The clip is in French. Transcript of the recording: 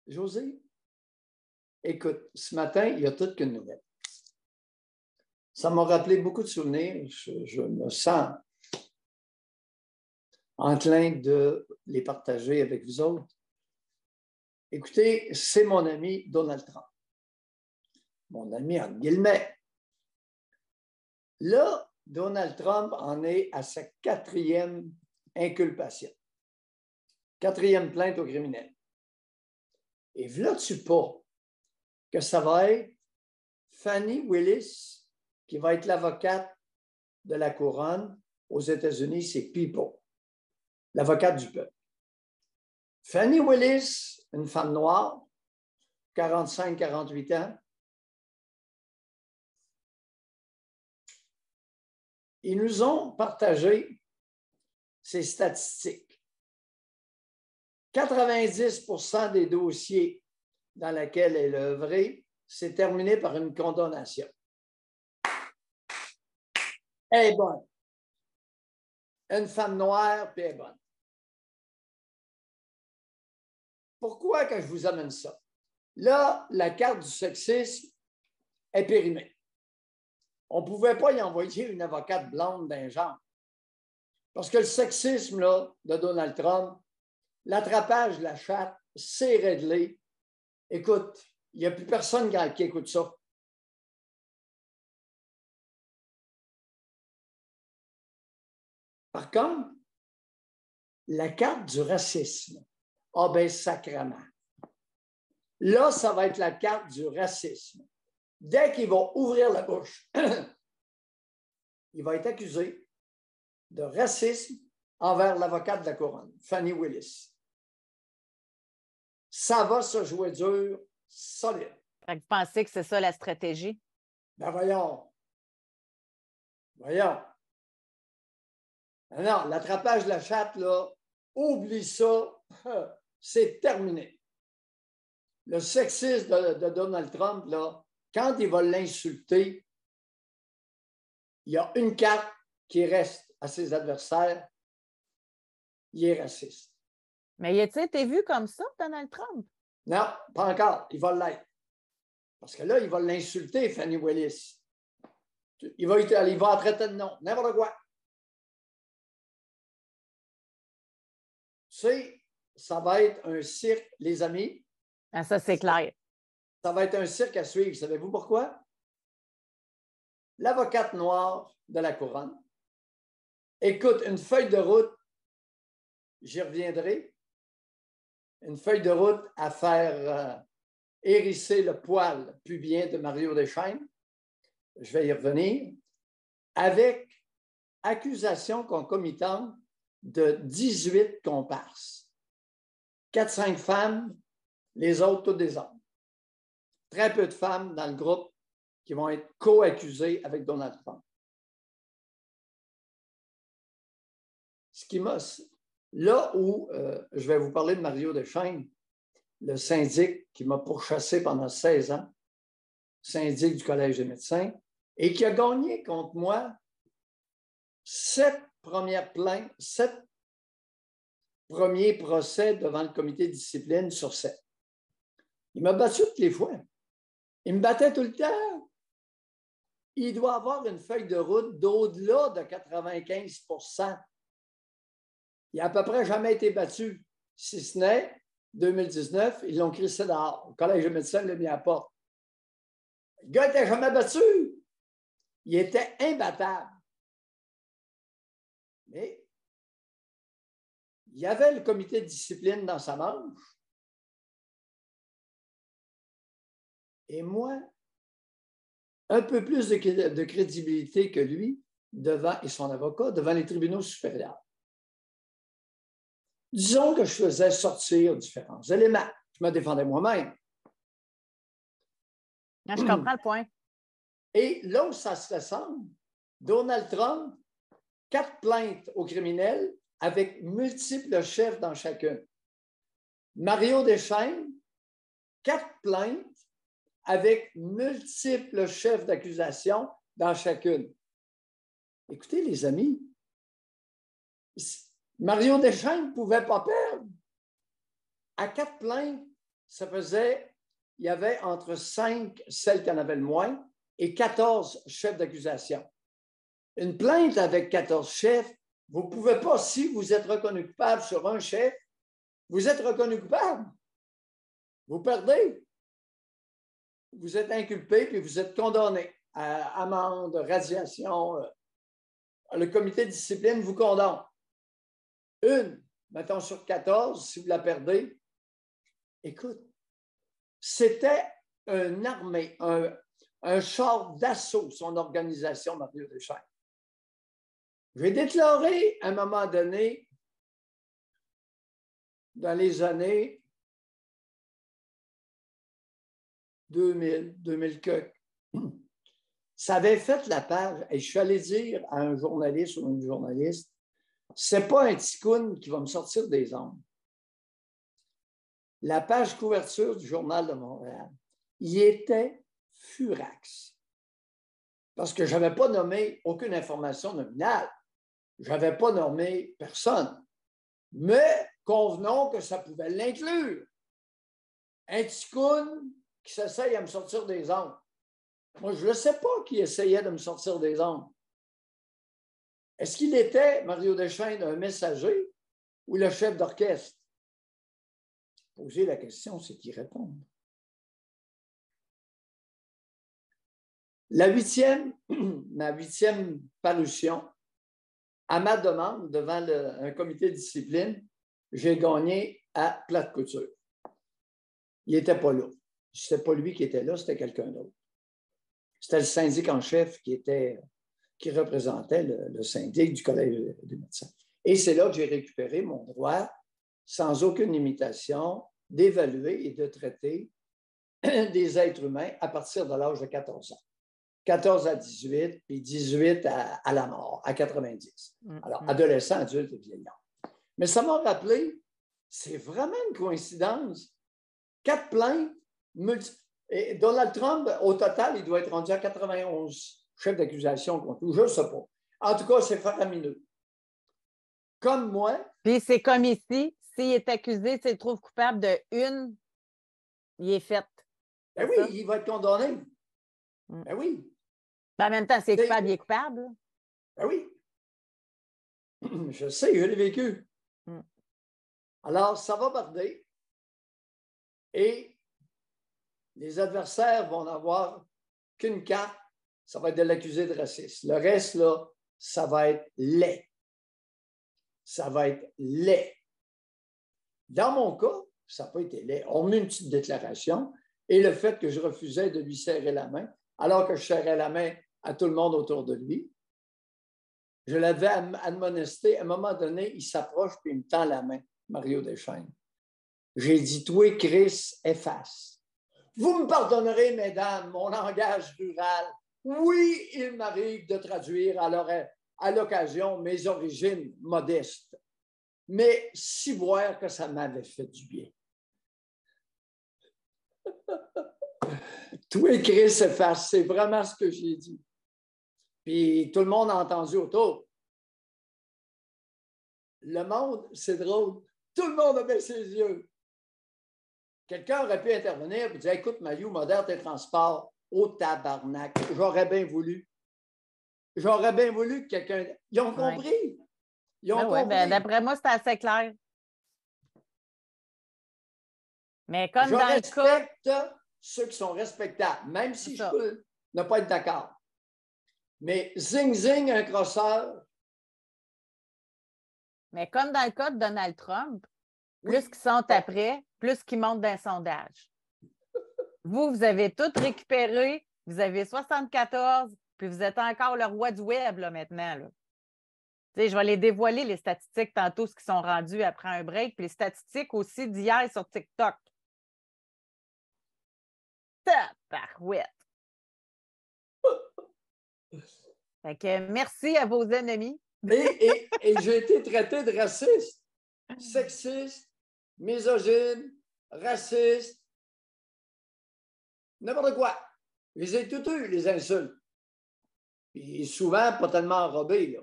José, écoute, ce matin, il y a toute qu'une nouvelle. Ça m'a rappelé beaucoup de souvenirs. Je me sens enclin de les partager avec vous autres. Écoutez, c'est mon ami Donald Trump. Mon ami entre guillemets. Là, Donald Trump en est à sa 4e inculpation. 4e plainte au criminel. Et voilà-tu pas que ça va être Fani Willis qui va être l'avocate de la couronne aux États-Unis, c'est People, l'avocate du peuple. Fani Willis, une femme noire, 45-48 ans. Ils nous ont partagé ces statistiques. 90% des dossiers dans lesquels elle a œuvré, c'est terminé par une condamnation. Elle est bonne. Une femme noire, puis elle est bonne. Pourquoi que je vous amène ça? Là, la carte du sexisme est périmée. On ne pouvait pas y envoyer une avocate blonde d'un genre. Parce que le sexisme là, de Donald Trump, l'attrapage de la chatte, c'est réglé. Écoute, il n'y a plus personne qui écoute ça. Par contre, la carte du racisme, ah ben sacrément. Là, ça va être la carte du racisme. Dès qu'il va ouvrir la bouche, il va être accusé de racisme envers l'avocate de la couronne, Fani Willis. Ça va se jouer dur, solide. Vous pensez que c'est ça la stratégie? Ben voyons. Voyons. Non, l'attrapage de la chatte, là, oublie ça, c'est terminé. Le sexisme de Donald Trump, là, quand il va l'insulter, il y a une carte qui reste à ses adversaires, il est raciste. Mais a-t-il été vu comme ça, Donald Trump? Non, pas encore, il va l'être. Parce que là, il va l'insulter, Fani Willis. Il va en traiter de nom, n'importe quoi. Tu sais, ça va être un cirque, les amis. Ah, ça, c'est clair. Ça va être un cirque à suivre. Savez-vous pourquoi? L'avocate noire de la couronne. Écoute, une feuille de route, j'y reviendrai. Une feuille de route à faire hérisser le poil pubien de Mario Deschênes. Je vais y revenir. Avec accusation concomitante de 18 comparses. 4-5 femmes, les autres, toutes des hommes. Très peu de femmes dans le groupe qui vont être co-accusées avec Donald Trump. Ce qui m'a... Là où je vais vous parler de Mario Deschênes, le syndic qui m'a pourchassé pendant 16 ans, syndic du Collège des médecins, et qui a gagné contre moi 7 premières plaintes, 7 premiers procès devant le comité de discipline sur 7. Il m'a battu toutes les fois. Il me battait tout le temps. Il doit avoir une feuille de route d'au-delà de 95%. Il n'a à peu près jamais été battu, si ce n'est 2019, ils l'ont crissé dehors. Le Collège des médecins l'a mis à la porte. Le gars n'était jamais battu. Il était imbattable. Mais il y avait le comité de discipline dans sa manche. Et moi, un peu plus de crédibilité que lui devant, et son avocat devant les tribunaux supérieurs. Disons que je faisais sortir différents éléments. Je me défendais moi-même. Je comprends le point. Et là où ça se ressemble, Donald Trump, 4 plaintes aux criminels avec multiples chefs dans chacune. Mario Deschênes, 4 plaintes avec multiples chefs d'accusation dans chacune. Écoutez, les amis, Mario Deschênes ne pouvait pas perdre. À 4 plaintes, il y avait entre 5, celles qui en avaient le moins, et 14 chefs d'accusation. Une plainte avec 14 chefs, vous ne pouvez pas, si vous êtes reconnu coupable sur un chef, vous êtes reconnu coupable. Vous perdez. Vous êtes inculpé, puis vous êtes condamné à amende, radiation. Le comité de discipline vous condamne. Une, mettons sur 14, si vous la perdez. Écoute, c'était une armée, un char d'assaut, son organisation, Mario Deschênes. J'ai déclaré à un moment donné, dans les années 2000, 2000 que ça avait fait la page, et je suis allé dire à un journaliste ou une journaliste, c'est pas un ticoun qui va me sortir des ondes. La page couverture du Journal de Montréal, il était furax. Parce que je n'avais pas nommé aucune information nominale. Je n'avais pas nommé personne. Mais convenons que ça pouvait l'inclure. Un ticoun qui s'essaye à me sortir des ondes. Moi, je ne sais pas qui essayait de me sortir des ondes. Est-ce qu'il était, Mario Deschênes, un messager ou le chef d'orchestre? Poser la question, c'est y répondre. Ma huitième parution, à ma demande, devant un comité de discipline, j'ai gagné à plate couture. Il n'était pas là. Ce n'était pas lui qui était là, c'était quelqu'un d'autre. C'était le syndic en chef qui représentait le syndic du Collège des médecins. Et c'est là que j'ai récupéré mon droit, sans aucune limitation, d'évaluer et de traiter des êtres humains à partir de l'âge de 14 ans. 14 à 18, puis 18 à la mort, à 90. Alors, adolescent, adulte et vieillard. Mais ça m'a rappelé, c'est vraiment une coïncidence. 4 plaintes, et Donald Trump, au total, il doit être rendu à 91 chefs d'accusation contre lui. Je ne sais pas. En tout cas, c'est faramineux. Comme moi. Puis c'est comme ici, s'il est accusé, s'il se trouve coupable de une, il est fait. Ben oui, il va être condamné. Ben oui. Ben en même temps, c'est coupable, il est coupable. Ben oui. Je sais, je l'ai vécu. Alors, ça va barder. Et les adversaires vont n'avoir qu'une carte, ça va être de l'accusé de racisme. Le reste, là, ça va être laid. Ça va être laid. Dans mon cas, ça n'a pas été laid. On met une petite déclaration et le fait que je refusais de lui serrer la main, alors que je serrais la main à tout le monde autour de lui, je l'avais admonesté. À un moment donné, il s'approche et il me tend la main, Mario Deschênes. J'ai dit, toi, Chris, efface. Vous me pardonnerez, mesdames, mon langage rural. Oui, il m'arrive de traduire à l'occasion mes origines modestes, mais si voir que ça m'avait fait du bien. Toi, Chris, efface, c'est vraiment ce que j'ai dit. Puis tout le monde a entendu autour. Le monde, c'est drôle, tout le monde a baissé les yeux. Quelqu'un aurait pu intervenir et dire, écoute, Mario, modère tes transports. Au tabarnak. J'aurais bien voulu. J'aurais bien voulu que quelqu'un... Ils ont compris. Ils ont compris. Ben, d'après moi, c'est assez clair. Mais comme je dans respecte ceux qui sont respectables, même si je peux ne pas être d'accord. Mais zing-zing, un crosseur. Mais comme dans le cas de Donald Trump, plus qu'ils sont après, plus qu'ils montent dans le sondage. Vous avez tout récupéré, vous avez 74, puis vous êtes encore le roi du web là, maintenant. Là. Je vais les dévoiler, les statistiques, tantôt, ce qui sont rendus après un break, puis les statistiques aussi d'hier sur TikTok. Tabarouette! Fait que merci à vos ennemis. Et j'ai été traité de raciste, sexiste, misogyne, raciste, n'importe quoi. Je les ai toutes eues, les insultes. Puis souvent, pas tellement enrobées, là.